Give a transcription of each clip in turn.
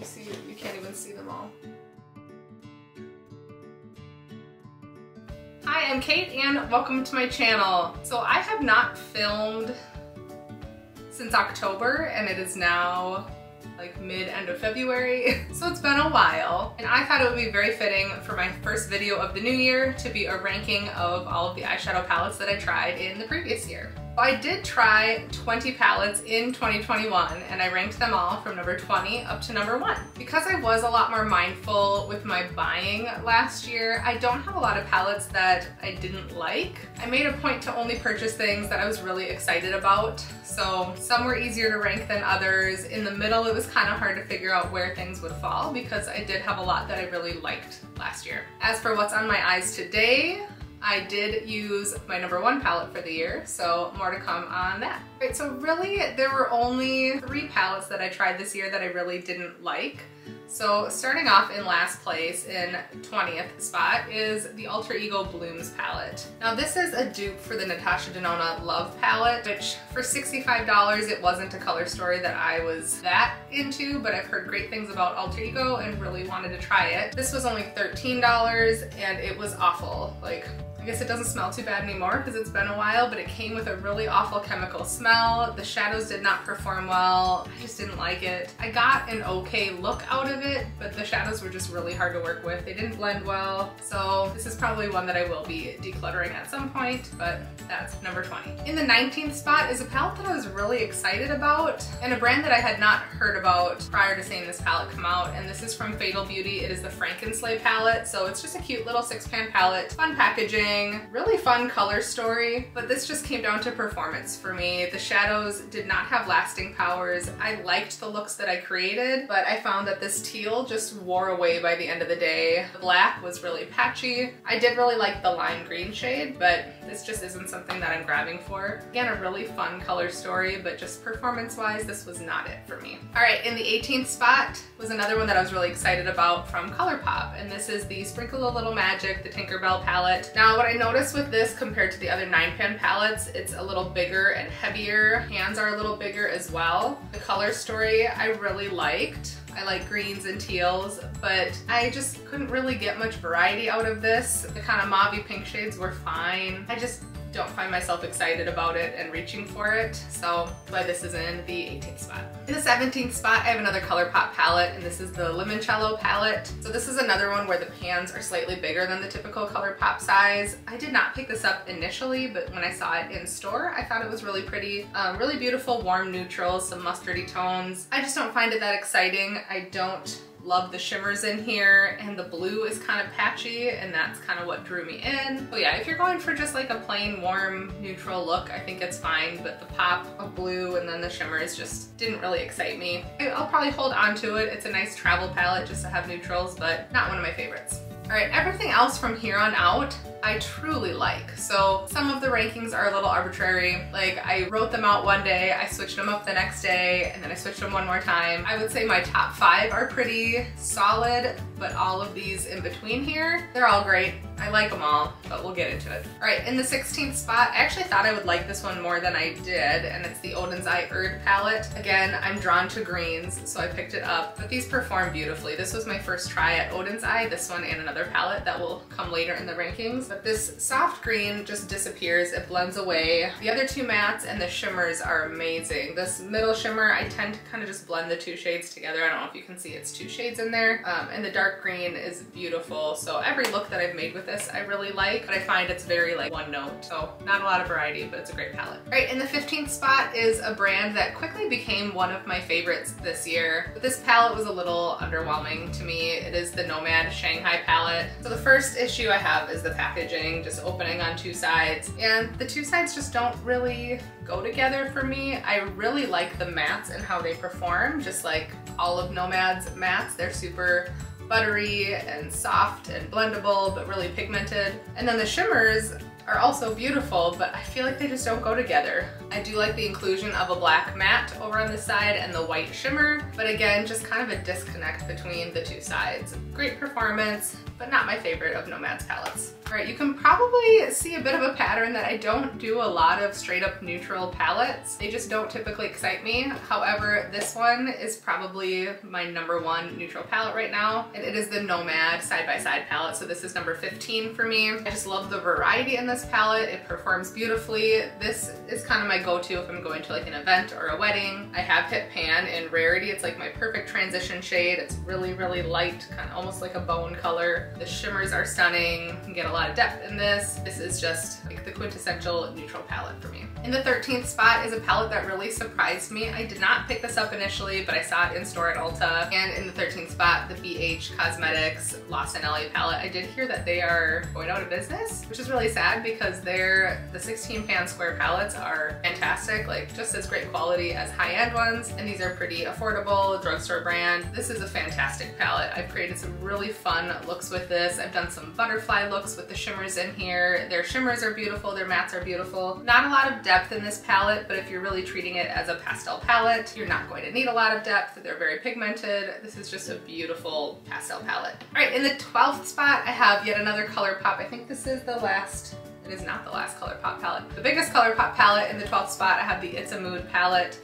You can't even see them all. Hi, I'm Kate and welcome to my channel. So I have not filmed since October and it is now like mid-end of February. So it's been a while and I thought it would be very fitting for my first video of the new year to be a ranking of all of the eyeshadow palettes that I tried in the previous year. I did try 20 palettes in 2021 and I ranked them all from number 20 up to number 1. Because I was a lot more mindful with my buying last year, I don't have a lot of palettes that I didn't like. I made a point to only purchase things that I was really excited about. So some were easier to rank than others. In the middle, it was kind of hard to figure out where things would fall because I did have a lot that I really liked last year. As for what's on my eyes today, I did use my number 1 palette for the year, so more to come on that. Right, so really there were only 3 palettes that I tried this year that I really didn't like. So starting off in last place, in 20th spot, is the Alter Ego Blooms palette. Now this is a dupe for the Natasha Denona Love palette, which for $65 it wasn't a color story that I was that into, but I've heard great things about Alter Ego and really wanted to try it. This was only $13 and it was awful. Like, I guess it doesn't smell too bad anymore because it's been a while, but it came with a really awful chemical smell. The shadows did not perform well. I just didn't like it. I got an okay look out of it, but the shadows were just really hard to work with. They didn't blend well. So this is probably one that I will be decluttering at some point, but that's number 20. In the 19th spot is a palette that I was really excited about and a brand that I had not heard about prior to seeing this palette come out, and this is from Fatal Beauty. It is the Frankenslay palette. So it's just a cute little 6-pan palette, fun packaging, really fun color story, but this just came down to performance for me. The shadows did not have lasting powers. I liked the looks that I created, but I found that this teal just wore away by the end of the day. The black was really patchy. I did really like the lime green shade, but this just isn't something that I'm grabbing for. Again, a really fun color story, but just performance-wise, this was not it for me. All right, in the 18th spot was another one that I was really excited about from ColourPop, and this is the Sprinkle a Little Magic, the Tinkerbell palette. Now, what I noticed with this compared to the other 9-pan palettes, it's a little bigger and heavier. Hands are a little bigger as well. The color story I really liked. I like greens and teals, but I just couldn't really get much variety out of this. The kind of mauve pink shades were fine. I just don't find myself excited about it and reaching for it, so that's why this is in the 18th spot. In the 17th spot, I have another ColourPop palette, and this is the Limoncello Palette. So this is another one where the pans are slightly bigger than the typical ColourPop size. I did not pick this up initially, but when I saw it in store, I thought it was really pretty. Really beautiful warm neutrals, some mustardy tones. I just don't find it that exciting. I don't love the shimmers in here, and the blue is kind of patchy, and that's kind of what drew me in. So yeah, if you're going for just like a plain warm neutral look, I think it's fine, but the pop of blue and then the shimmers just didn't really excite me. I'll probably hold on to it. It's a nice travel palette just to have neutrals, but not one of my favorites. All right, everything else from here on out, I truly like. So some of the rankings are a little arbitrary. Like, I wrote them out one day, I switched them up the next day, and then I switched them one more time. I would say my top 5 are pretty solid, but all of these in between here, they're all great. I like them all, but we'll get into it. All right, in the 16th spot, I actually thought I would like this one more than I did, and it's the Oden's Eye Erd palette. Again, I'm drawn to greens, so I picked it up, but these perform beautifully. This was my first try at Oden's Eye, this one and another palette that will come later in the rankings. But this soft green just disappears, it blends away. The other 2 mattes and the shimmers are amazing. This middle shimmer, I tend to kind of just blend the 2 shades together. I don't know if you can see it's 2 shades in there. And the dark green is beautiful. So every look that I've made with this I really like, but I find it's very like one note. So not a lot of variety, but it's a great palette. All right, in the 15th spot is a brand that quickly became one of my favorites this year. But this palette was a little underwhelming to me. It is the Nomad Shanghai palette. So the first issue I have is the packaging, just opening on 2 sides. And the 2 sides just don't really go together for me. I really like the mattes and how they perform, just like all of Nomad's mattes. They're super buttery and soft and blendable, but really pigmented. And then the shimmers are also beautiful, but I feel like they just don't go together. I do like the inclusion of a black matte over on this side and the white shimmer, but again, just kind of a disconnect between the two sides. Great performance, but not my favorite of Nomad's palettes. All right, you can probably see a bit of a pattern that I don't do a lot of straight up neutral palettes. They just don't typically excite me. However, this one is probably my #1 neutral palette right now, and it is the Nomad side-by-side palette. So this is number 15 for me. I just love the variety in this palette. It performs beautifully. This is kind of my go-to if I'm going to like an event or a wedding. I have hit pan in Rarity. It's like my perfect transition shade. It's really, really light, kind of almost like a bone color. The shimmers are stunning. You can get a lot of depth in this. This is just like the quintessential neutral palette for me. In the 13th spot is a palette that really surprised me. I did not pick this up initially, but I saw it in store at Ulta. And in the 13th spot, the BH Cosmetics Lost in LA palette. I did hear that they are going out of business, which is really sad because the 16 pan square palettes are fantastic, like just as great quality as high-end ones. And these are pretty affordable, drugstore brand. This is a fantastic palette. I've created some really fun looks with this. I've done some butterfly looks with the shimmers in here. Their shimmers are beautiful, their mattes are beautiful. Not a lot of depth in this palette, but if you're really treating it as a pastel palette, you're not going to need a lot of depth. They're very pigmented. This is just a beautiful pastel palette. All right, in the 12th spot, I have yet another ColourPop. I think this is the last, it is not the last ColourPop palette. The biggest ColourPop palette in the 12th spot, I have the It's a Mood palette.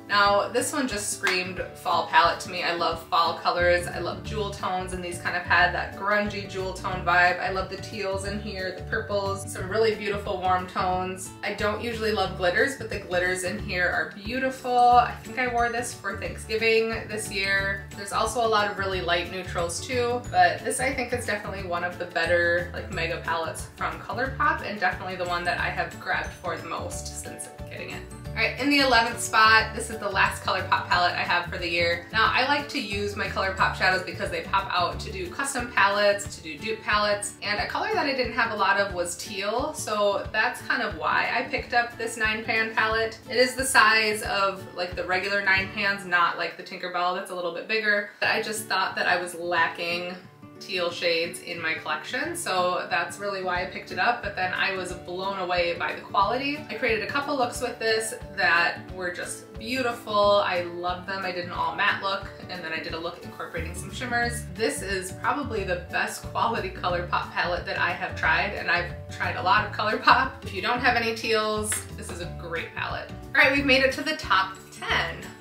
Now, this one just screamed fall palette to me. I love fall colors. I love jewel tones, and these kind of had that grungy jewel tone vibe. I love the teals in here, the purples, some really beautiful warm tones. I don't usually love glitters, but the glitters in here are beautiful. I think I wore this for Thanksgiving this year. There's also a lot of really light neutrals too, but this I think is definitely one of the better like mega palettes from ColourPop, and definitely the one that I have grabbed for the most since getting it. All right, in the 11th spot, this is the last ColourPop palette I have for the year. Now, I like to use my ColourPop shadows because they pop out to do custom palettes, to do dupe palettes, and a color that I didn't have a lot of was teal, so that's kind of why I picked up this 9-pan palette. It is the size of like the regular 9 pans, not like the Tinkerbell that's a little bit bigger, but I just thought that I was lacking teal shades in my collection, so that's really why I picked it up. But then I was blown away by the quality. I created a couple looks with this that were just beautiful. I love them. I did an all matte look, and then I did a look incorporating some shimmers. This is probably the best quality ColourPop palette that I have tried, and I've tried a lot of ColourPop. If you don't have any teals, this is a great palette. All right, we've made it to the top 10.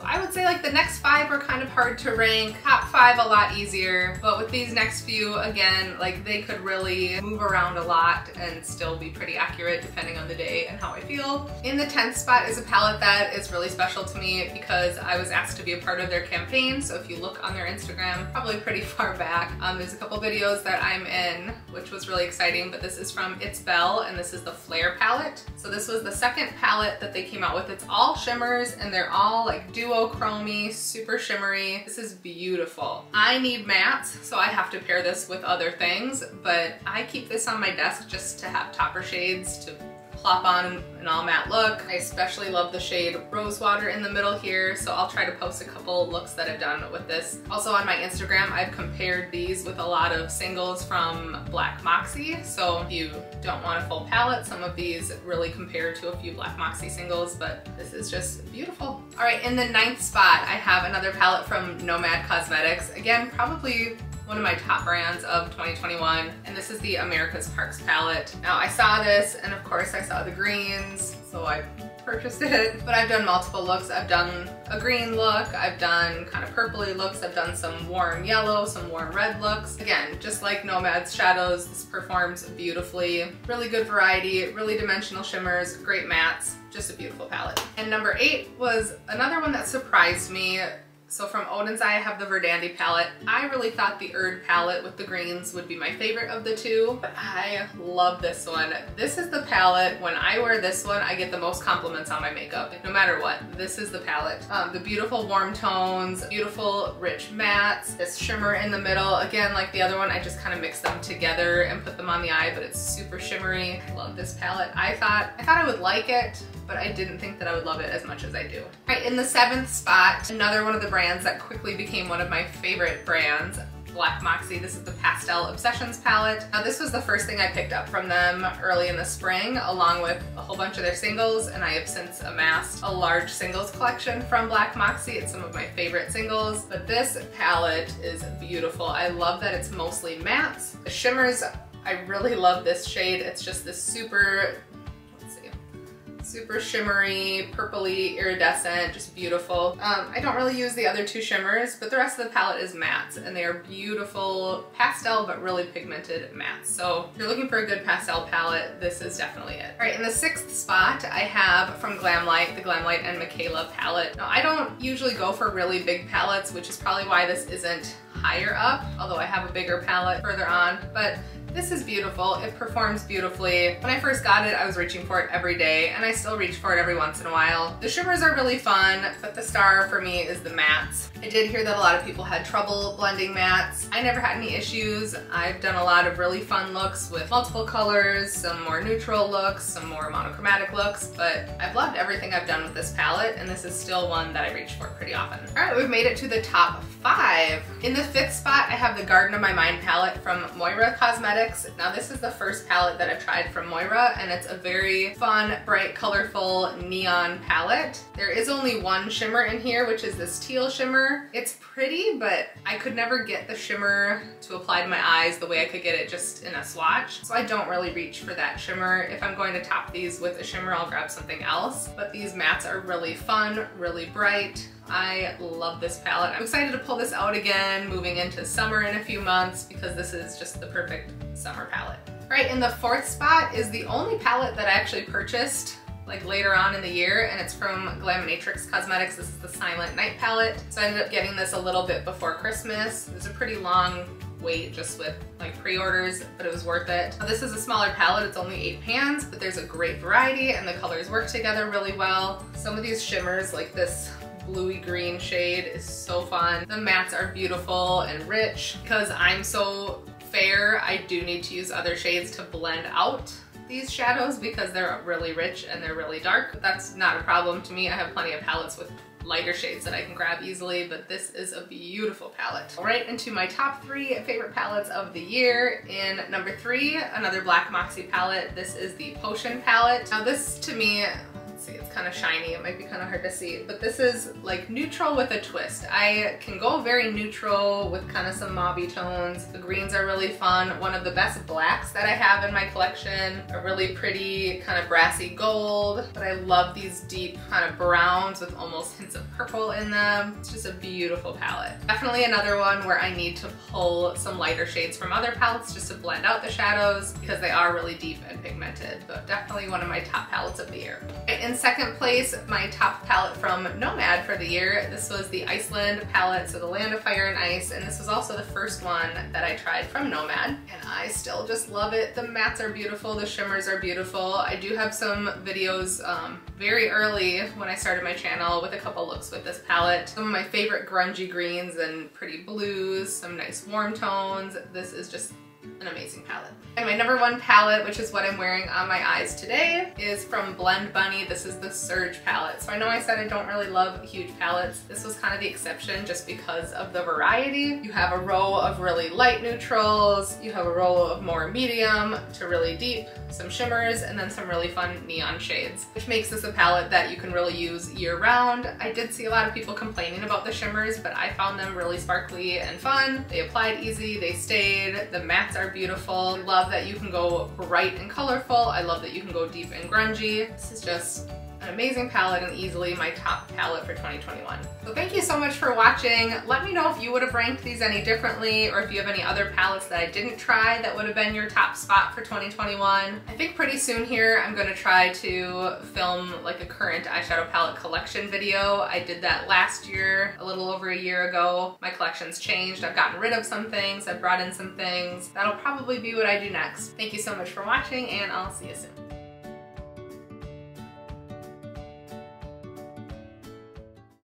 I would say like the next 5 are kind of hard to rank. Top 5 a lot easier, but with these next few, again, like they could really move around a lot and still be pretty accurate depending on the day and how I feel. In the 10th spot is a palette that is really special to me because I was asked to be a part of their campaign. So if you look on their Instagram, probably pretty far back, there's a couple videos that I'm in, which was really exciting, but this is from It's Belle, and this is the Flare palette. So this was the second palette that they came out with. It's all shimmers, and they're all like duochromy, super shimmery. This is beautiful. I need mattes, so I have to pair this with other things, but I keep this on my desk just to have topper shades to plop on an all matte look. I especially love the shade Rosewater in the middle here, so I'll try to post a couple looks that I've done with this. Also on my Instagram, I've compared these with a lot of singles from Black Moxie, so if you don't want a full palette, some of these really compare to a few Black Moxie singles, but this is just beautiful. All right, in the 9th spot, I have another palette from Nomad Cosmetics. Again, probably one of my top brands of 2021, and this is the America's Parks palette. Now I saw this, and of course I saw the greens, so I purchased it, but I've done multiple looks. I've done a green look, I've done kind of purpley looks, I've done some warm yellow, some warm red looks. Again, just like Nomad's shadows, this performs beautifully. Really good variety, really dimensional shimmers, great mattes, just a beautiful palette. And number 8 was another one that surprised me. So from Odin's Eye, I have the Verdandy palette. I really thought the Erd palette with the greens would be my favorite of the two, but I love this one. This is the palette, when I wear this one, I get the most compliments on my makeup. No matter what, this is the palette. The beautiful warm tones, beautiful rich mattes, this shimmer in the middle. Again, like the other one, I just kind of mix them together and put them on the eye, but it's super shimmery. I love this palette. I thought I would like it, but I didn't think that I would love it as much as I do. All right, in the 7th spot, another one of the brands that quickly became one of my favorite brands. Black Moxie. This is the Pastel Obsessions palette. Now this was the first thing I picked up from them early in the spring, along with a whole bunch of their singles, and I have since amassed a large singles collection from Black Moxie. It's some of my favorite singles, but this palette is beautiful. I love that it's mostly mattes. The shimmers, I really love this shade. It's just this super shimmery, purpley, iridescent, just beautiful. I don't really use the other two shimmers, but the rest of the palette is mattes, and they are beautiful pastel, but really pigmented mattes. So if you're looking for a good pastel palette, this is definitely it. All right, in the 6th spot, I have from Glamlight, the Glamlight and Michaela palette. Now, I don't usually go for really big palettes, which is probably why this isn't higher up, although I have a bigger palette further on, but this is beautiful. It performs beautifully. When I first got it, I was reaching for it every day, and I still reach for it every once in a while. The shimmers are really fun, but the star for me is the mattes. I did hear that a lot of people had trouble blending mattes. I never had any issues. I've done a lot of really fun looks with multiple colors, some more neutral looks, some more monochromatic looks, but I've loved everything I've done with this palette, and this is still one that I reach for pretty often. All right, we've made it to the top 5. In the 5th spot, I have the Garden of My Mind palette from Moira Cosmetics. Now this is the first palette that I've tried from Moira, and it's a very fun, bright, colorful neon palette. There is only one shimmer in here, which is this teal shimmer. It's pretty, but I could never get the shimmer to apply to my eyes the way I could get it just in a swatch. So I don't really reach for that shimmer. If I'm going to top these with a shimmer, I'll grab something else. But these mattes are really fun, really bright. I love this palette. I'm excited to pull this out again, moving into summer in a few months, because this is just the perfect summer palette. All right, in the 4th spot is the only palette that I actually purchased like later on in the year, and it's from Glaminatrix Cosmetics. This is the Silent Night palette. So I ended up getting this a little bit before Christmas. It was a pretty long wait just with like pre-orders, but it was worth it. Now, this is a smaller palette, it's only 8 pans, but there's a great variety and the colors work together really well. Some of these shimmers, like this bluey green shade, is so fun. The mattes are beautiful and rich. Because I'm so fair, I do need to use other shades to blend out these shadows because they're really rich and they're really dark. But that's not a problem to me. I have plenty of palettes with lighter shades that I can grab easily, but this is a beautiful palette. All right, into my top 3 favorite palettes of the year. In number 3, another Black Moxie palette. This is the Potion palette. Now this to me, see, it's kind of shiny. It might be kind of hard to see, but this is like neutral with a twist. I can go very neutral with kind of some mauvey tones. The greens are really fun. One of the best blacks that I have in my collection, a really pretty kind of brassy gold, but I love these deep kind of browns with almost hints of purple in them. It's just a beautiful palette. Definitely another one where I need to pull some lighter shades from other palettes just to blend out the shadows because they are really deep and pigmented, but definitely one of my top palettes of the year. In 2nd place, my top palette from Nomad for the year. This was the Iceland palette, so the Land of Fire and Ice, and this was also the first one that I tried from Nomad, and I still just love it. The mattes are beautiful, the shimmers are beautiful. I do have some videos very early when I started my channel with a couple looks with this palette. Some of my favorite grungy greens and pretty blues, some nice warm tones. This is just an amazing palette. And my number 1 palette, which is what I'm wearing on my eyes today, is from Blend Bunny. This is the Surge palette. So I know I said I don't really love huge palettes. This was kind of the exception just because of the variety. You have a row of really light neutrals, you have a row of more medium to really deep, some shimmers, and then some really fun neon shades, which makes this a palette that you can really use year round. I did see a lot of people complaining about the shimmers, but I found them really sparkly and fun. They applied easy, they stayed, the mattes are beautiful. I love that you can go bright and colorful. I love that you can go deep and grungy. This is just an amazing palette and easily my top palette for 2021. So thank you so much for watching. Let me know if you would have ranked these any differently, or if you have any other palettes that I didn't try that would have been your top spot for 2021. I think pretty soon here I'm going to try to film like a current eyeshadow palette collection video. I did that last year, a little over a year ago. My collection's changed. I've gotten rid of some things, I've brought in some things. That'll probably be what I do next. Thank you so much for watching, and I'll see you soon.